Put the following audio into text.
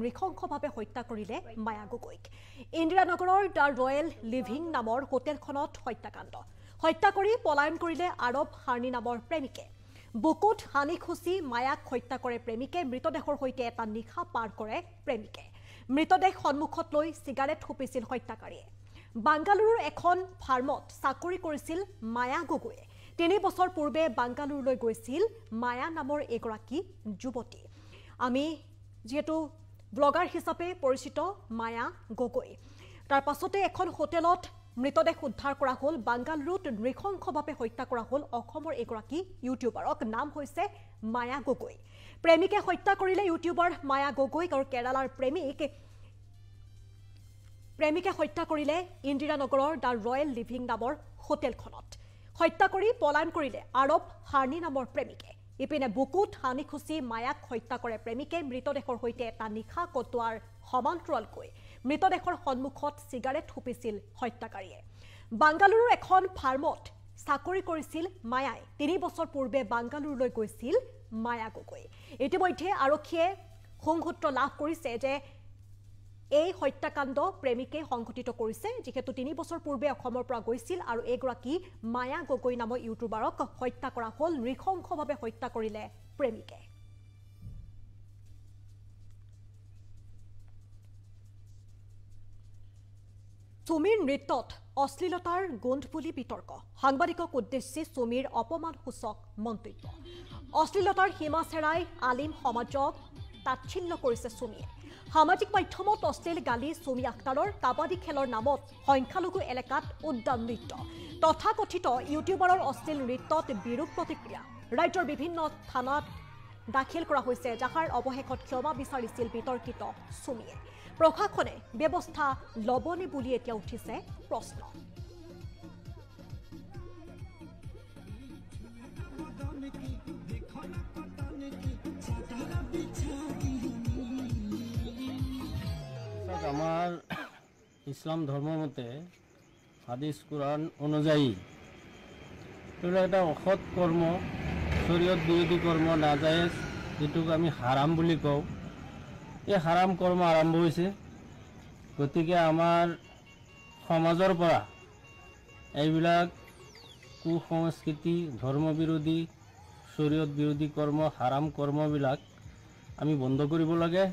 নৃশংসভাৱে হত্যা কৰিলে মায়া গগৈক। ইন্দিৰানগৰৰ দ্য ৰয়েল লিভিং নামৰ হোটেলখনত হত্যাকাণ্ড। হত্যা কৰি পলায়ন কৰিলে আৰৱ হাৰ্নি নামৰ প্ৰেমিকে। বুকুত হানি খুচি মায়াক হত্যা কৰে প্ৰেমিকে। মৃতদেহৰ সৈতে এটা নিশা পাৰ কৰে প্ৰেমিকে। মৃতদেহ সন্মুখত লৈ চিগাৰেট ফুপিছিল হত্যাকাৰীয়ে। বাংগালুৰুৰ এখন ফাৰ্মত চাকৰি কৰিছিল মায়া গগৈয়ে। 3 বছৰ পূৰ্বে বাংগালুৰুলৈ গৈছিল মায়া নামৰ এগৰাকী যুৱতী। আমি যেহেতু ব্লগাৰ হিচাপে পৰিচিত মায়া গগৈ, তাৰ পাছতে এখন হোটেলত মৃতদেহ উদ্ধাৰ কৰা হ'ল। বাংগালুৰুত নৃশংসভাৱে হত্যা কৰা হ'ল অসমৰ এগৰাকী ইউটিউবাৰক। নাম হৈছে মায়া গগৈ। প্ৰেমিকে হত্যা কৰিলে ইউটিউবাৰ মায়া গগৈক আৰু কেৰালাৰ প্ৰেমিকে হত্যা কৰিলে ইন্দিৰানগৰৰ দ্য ৰয়েল লিভিং নামৰ হোটেলখনত। হত্যা কৰি পলায়ন কৰিলে আৰৱ হাৰ্নি নামৰ প্ৰেমিকে। ইপিনে বুকুত হানি খুচি মায়াক হত্যা কৰে প্ৰেমিকে। মৃতদেহৰ সৈতে এটা নিশা কটোৱাৰ সমান্তৰালকৈ মৃতদেহৰ সন্মুখত চিগাৰেট ফুপিছিল হত্যাকাৰীয়ে। বাংগালুৰুৰ এখন ফাৰ্মত চাকৰি কৰিছিল মায়াই। 3 বছৰ পূৰ্বে বাংগালুৰুলৈ গৈছিল মায়া গগৈ। ইতিমধ্যে আৰক্ষীয়ে সংসূত্ৰ লাভ কৰিছে যে এই হত্যাকাণ্ড প্ৰেমিকে সংঘটিত কৰিছে, যিহেতু 3 বছৰ পূৰ্বে অসমৰ পৰা গৈছিল আৰু এগৰাকী মায়া গগৈ নামৰ ইউটিউবাৰক হত্যা কৰা হ'ল। নৃশংসভাৱে হত্যা কৰিলে প্ৰেমিকে। সুমীৰ নৃত্যত অশ্লীলতাৰ গোন্ধ বুলি বিতৰ্ক। সাংবাদিকক উদ্দেশ্যি সুমীৰ অপমানসূচক মন্তব্য। অশ্লীলতাৰ সীমা চেৰাই আলিম সমাজক তাচ্ছিল্য কৰিছে সুমীয়ে। সামাজিক মাধ্যমত অশ্লীল গালি সুমী আখতাৰৰ। কাবাডী খেলৰ নামত সংখ্যালঘু এলেকাত উদ্যান নৃত্য। তথাকথিত ইউটিউবাৰৰ অশ্লীল নৃত্যত বিৰূপ প্ৰতিক্ৰিয়া। ৰাজ্যৰ বিভিন্ন থানাত দাখিল কৰা হৈছে, যাহাৰ অৱশেষত ক্ষমা বিচাৰিছিল বিতৰ্কিত সুমীয়ে। প্ৰশাসনে ব্যৱস্থা ল'বনে বুলি এতিয়া উঠিছে প্ৰশ্ন। আমাৰ ইসলাম ধৰ্ম মতে হাদিস কোৰআন অনুযায়ী এটা একটা অসৎ কৰ্ম, শৰীয়ত বিৰোধী কৰ্ম, নাজায়েজ, যেটুক আমি হাৰাম বুলি কওঁ, এই হাৰাম কৰ্ম আৰম্ভ হৈছে। গতিকে আমাৰ সমাজৰ পৰা এইবিলাক কুসংস্কৃতি, ধৰ্ম বিৰোধী, শৰীয়ত বিৰোধী কৰ্ম, হাৰাম কৰ্মবিলাক আমি বন্ধ কৰিব লাগে।